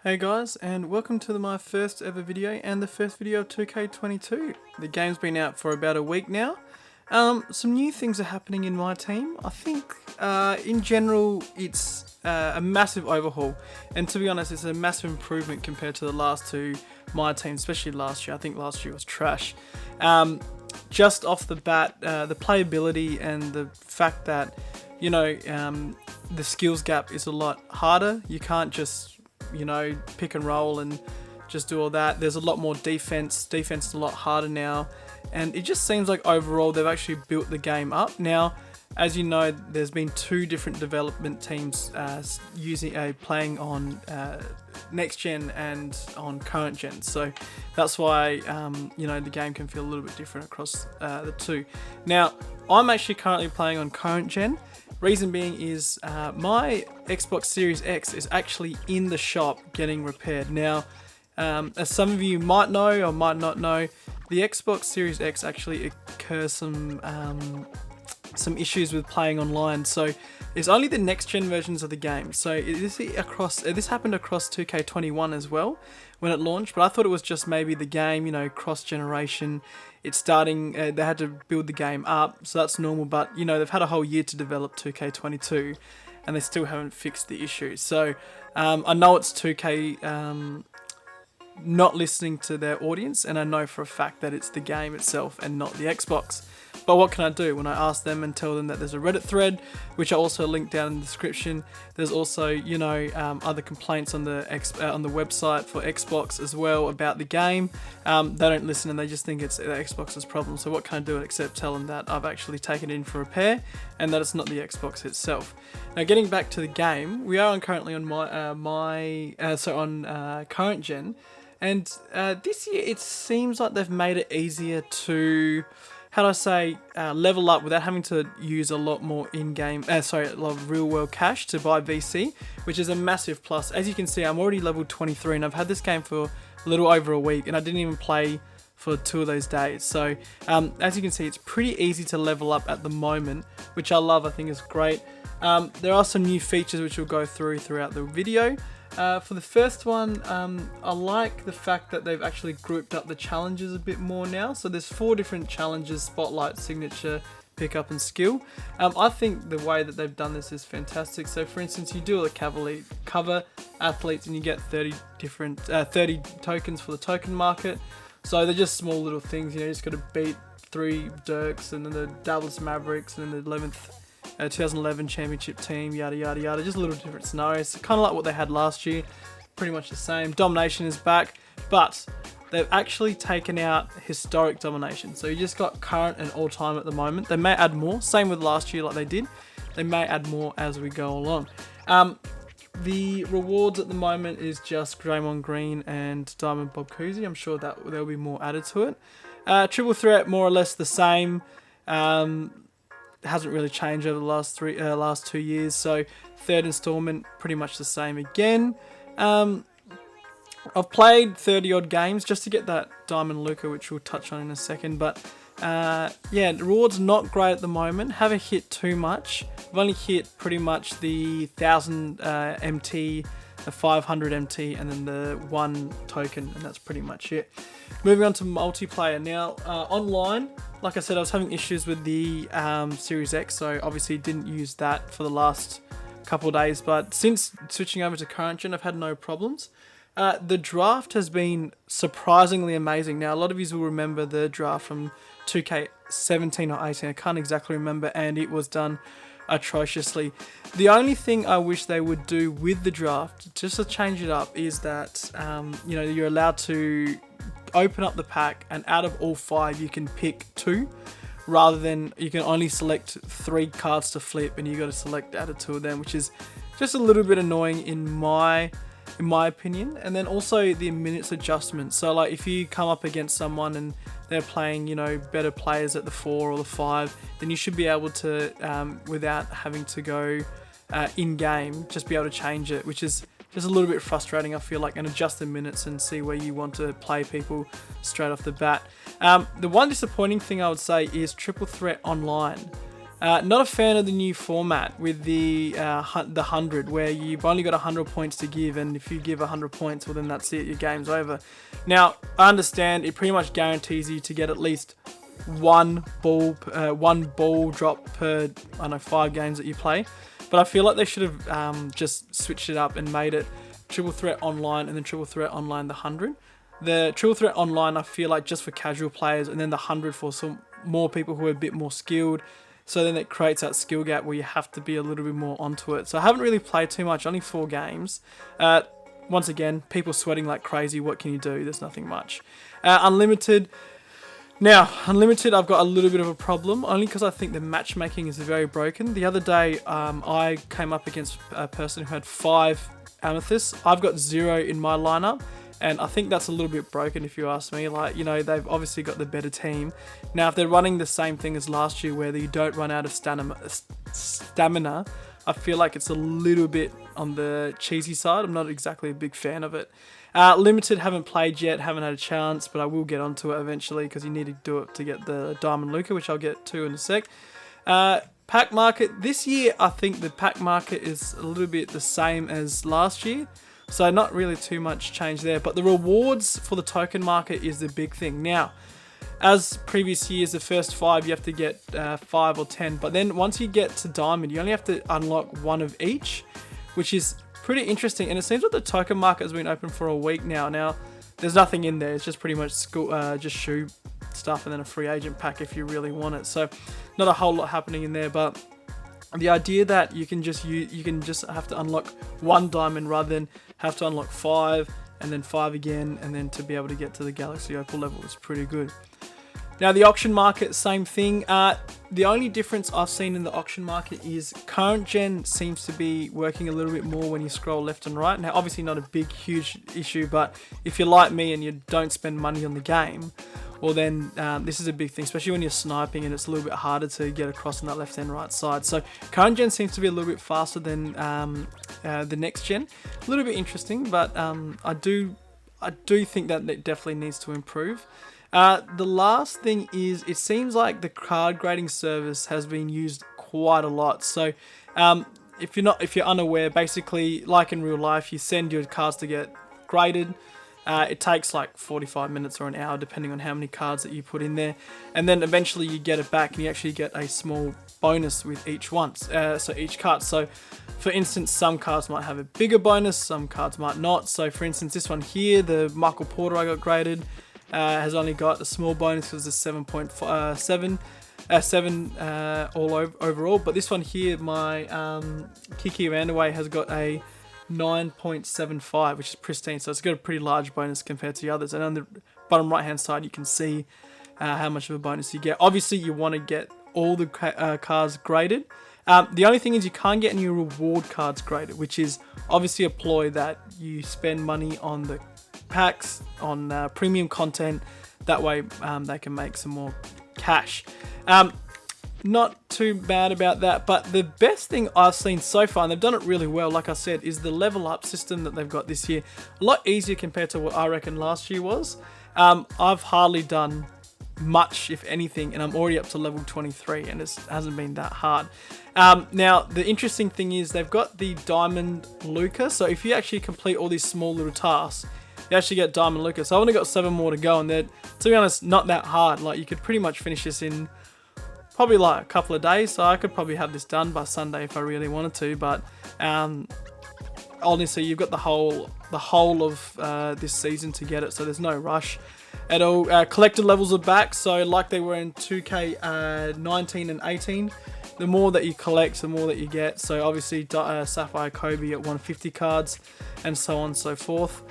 Hey guys, and welcome to my first ever video and the first video of 2K22. The game's been out for about a week now. Some new things are happening in Myteam. I think in general it's a massive overhaul, and to be honest it's a massive improvement compared to the last two Myteam, especially last year. I think last year was trash. Just off the bat, the playability and the fact that, you know, the skills gap is a lot harder. You can't just pick and roll and just do all that. There's a lot more defense. Defense is a lot harder now, and it just seems like overall they've actually built the game up. Now, as you know, there's been two different development teams playing on next gen and on current gen, so that's why the game can feel a little bit different across the two. Now, I'm actually currently playing on current gen. Reason being is my Xbox Series X is actually in the shop getting repaired. Now, as some of you might know or might not know, the Xbox Series X actually occurs some issues with playing online. So it's only the next gen versions of the game. So this happened across 2K21 as well when it launched, but I thought it was just maybe the game, cross generation. It's starting, they had to build the game up, so that's normal, but they've had a whole year to develop 2K22 and they still haven't fixed the issue. So I know it's 2K not listening to their audience, and I know for a fact that it's the game itself and not the Xbox. But what can I do when I ask them and tell them that there's a Reddit thread, which I also link down in the description. There's also, other complaints on the website for Xbox as well about the game. They don't listen and they just think it's the Xbox's problem. So what can I do except tell them that I've actually taken it in for repair and that it's not the Xbox itself. Now, getting back to the game, we are currently on current gen, and this year it seems like they've made it easier to, level up without having to use a lot more in-game, a lot of real-world cash to buy VC, which is a massive plus. As you can see, I'm already level 23 and I've had this game for a little over a week and I didn't even play for 2 of those days. So as you can see, it's pretty easy to level up at the moment, which I love. I think is great. There are some new features which we'll go throughout the video. For the first one, I like the fact that they've actually grouped up the challenges a bit more now. So there's 4 different challenges: spotlight, signature, pickup and skill. I think the way that they've done this is fantastic. So for instance, you do a cover athletes and you get 30 tokens for the token market. So they're just small little things, you just got to beat 3 Dirks and then the Dallas Mavericks and then the 2011 championship team, yada yada yada. Just a little different scenarios, kind of like what they had last year, pretty much the same. Domination is back, but they've actually taken out historic domination. So you just got current and all time at the moment. They may add more, same with last year like they did. They may add more as we go along. The rewards at the moment is just Draymond Green and Diamond Bob Cousy. I'm sure that there'll be more added to it. Triple threat, more or less the same. Hasn't really changed over the last 2 years. So third installment, pretty much the same again. I've played 30 odd games just to get that Diamond Luca, which we'll touch on in a second. But the rewards not great at the moment. Haven't hit too much. I've only hit pretty much the 1000 MT, the 500 MT, and then the 1 token, and that's pretty much it. Moving on to multiplayer now. Online, like I said, I was having issues with the Series X, so obviously didn't use that for the last couple of days. But since switching over to current gen, I've had no problems. The draft has been surprisingly amazing. Now, a lot of you will remember the draft from 2K17 or 18. I can't exactly remember, and it was done atrociously. The only thing I wish they would do with the draft, just to change it up, is that you're allowed to open up the pack, and out of all 5 you can pick 2, rather than you can only select 3 cards to flip and you got to select out of 2 of them, which is just a little bit annoying in my opinion. And then also the minutes adjustment. So like if you come up against someone and they're playing better players at the 4 or the 5, then you should be able to without having to go in game, just be able to change it, which is just a little bit frustrating, I feel like, and adjust the minutes and see where you want to play people straight off the bat. The one disappointing thing I would say is triple threat online. Not a fan of the new format with the 100, where you've only got 100 points to give, and if you give 100 points, well then that's it, your game's over. Now, I understand it pretty much guarantees you to get at least one ball drop per, I don't know, 5 games that you play, but I feel like they should have just switched it up and made it Triple Threat Online and then Triple Threat Online the 100. The Triple Threat Online, I feel like just for casual players, and then the 100 for some more people who are a bit more skilled. So then it creates that skill gap where you have to be a little bit more onto it. So I haven't really played too much, only 4 games. Once again, people sweating like crazy. What can you do? There's nothing much. Unlimited. Now, Unlimited, I've got a little bit of a problem, only because I think the matchmaking is very broken. The other day, I came up against a person who had 5 amethysts. I've got 0 in my lineup. And I think that's a little bit broken if you ask me. Like, you know, they've obviously got the better team. Now, if they're running the same thing as last year where you don't run out of stamina, I feel like it's a little bit on the cheesy side. I'm not exactly a big fan of it. Limited, haven't played yet, haven't had a chance, but I will get onto it eventually because you need to do it to get the Diamond Luca, which I'll get to in a sec. Pack market. This year, I think the pack market is a little bit the same as last year. So not really too much change there, but the rewards for the token market is the big thing. Now, as previous years, the first 5 you have to get 5 or 10, but then once you get to Diamond, you only have to unlock 1 of each, which is pretty interesting. And it seems like the token market has been open for a week now. Now, there's nothing in there. It's just pretty much just shoe stuff and then a free agent pack if you really want it. So not a whole lot happening in there, but the idea that you can just have to unlock 1 diamond rather than have to unlock 5 and then 5 again and then to be able to get to the Galaxy Opal level is pretty good. Now the auction market, same thing. The only difference I've seen in the auction market is current gen seems to be working a little bit more when you scroll left and right. Now obviously not a big huge issue, but if you're like me and you don't spend money on the game, well then this is a big thing, especially when you're sniping and it's a little bit harder to get across on that left and right side. So current gen seems to be a little bit faster than the next gen. A little bit interesting, but I do think that it definitely needs to improve. The last thing is, it seems like the card grading service has been used quite a lot. So if you're unaware, basically like in real life, you send your cards to get graded. It takes like 45 minutes or an hour depending on how many cards that you put in there, and then eventually you get it back and you actually get a small bonus with each one, so each card. So for instance, some cards might have a bigger bonus, some cards might not. So for instance, this one here, the Michael Porter I got graded, has only got a small bonus because it's 7.7 overall, but this one here, my Kiki Randaway, has got a 9.75, which is pristine, so it's got a pretty large bonus compared to the others. And on the bottom right hand side you can see how much of a bonus you get. Obviously you want to get all the cards graded. The only thing is you can't get any reward cards graded, which is obviously a ploy that you spend money on the packs, on premium content, that way they can make some more cash. Not too bad about that, but the best thing I've seen so far, and they've done it really well, like I said, is the level up system that they've got this year. A lot easier compared to what I reckon last year was. I've hardly done much, if anything, and I'm already up to level 23, and it hasn't been that hard. Now, the interesting thing is they've got the Diamond Luca, so if you actually complete all these small little tasks, you actually get Diamond Luca. So I've only got 7 more to go, and they're, to be honest, not that hard. Like, you could pretty much finish this in probably like a couple of days, so I could probably have this done by Sunday if I really wanted to. But honestly, you've got the whole of this season to get it, so there's no rush at all. Collector levels are back, so like they were in 2K 19 and 18. The more that you collect, the more that you get. So obviously Sapphire Kobe at 150 cards, and so on and so forth.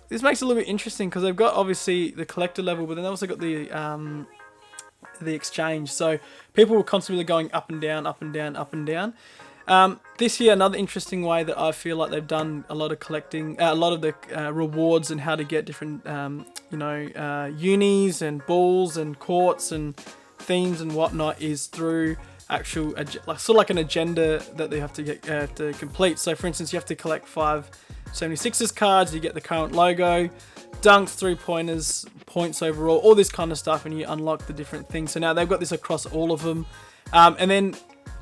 This makes it a little bit interesting because they've got obviously the collector level, but then they've also got the exchange. So people were constantly going up and down, up and down, up and down. This year, another interesting way that I feel like they've done a lot of collecting, a lot of the rewards and how to get different, unis and balls and courts and themes and whatnot is through actual, sort of like an agenda that they have to get to complete. So for instance, you have to collect 5 76ers cards, you get the current logo, dunks, 3-pointers, points overall, all this kind of stuff, and you unlock the different things. So now they've got this across all of them. And then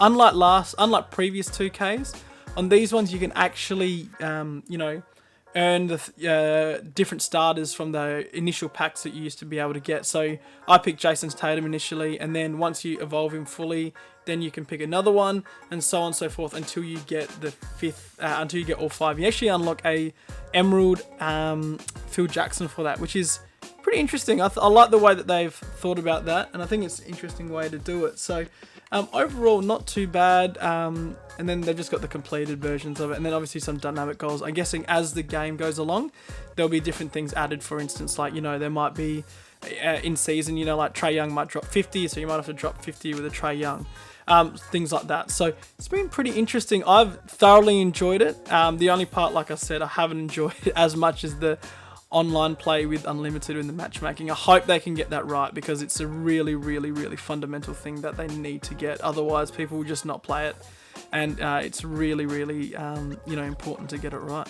unlike previous 2Ks, on these ones you can actually, you know, earn the different starters from the initial packs that you used to be able to get. So I picked Jason's Tatum initially, and then once you evolve him fully, then you can pick another one, and so on and so forth until you get the fifth, until you get all 5. You actually unlock a Emerald Phil Jackson for that, which is pretty interesting. I like the way that they've thought about that, and I think it's an interesting way to do it. So overall, not too bad. And then they've just got the completed versions of it, and then obviously some dynamic goals. I'm guessing as the game goes along, there'll be different things added. For instance, like, you know, there might be in season, you know, like Trae Young might drop 50, so you might have to drop 50 with a Trae Young. Things like that. So it's been pretty interesting. I've thoroughly enjoyed it. The only part, like I said, I haven't enjoyed it as much as the online play with Unlimited and the matchmaking. I hope they can get that right, because it's a really, really, really fundamental thing that they need to get. Otherwise, people will just not play it. And it's really, really, you know, important to get it right.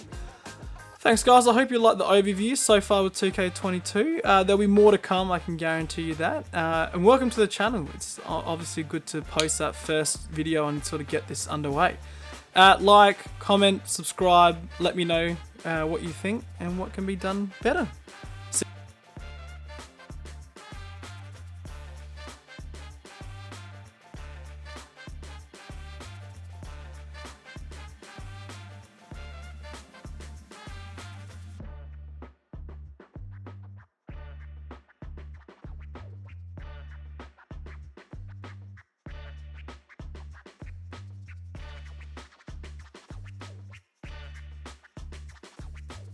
Thanks, guys. I hope you like the overview so far with 2K22. There'll be more to come, I can guarantee you that. And welcome to the channel. It's obviously good to post that first video and sort of get this underway. Like, comment, subscribe, let me know what you think and what can be done better.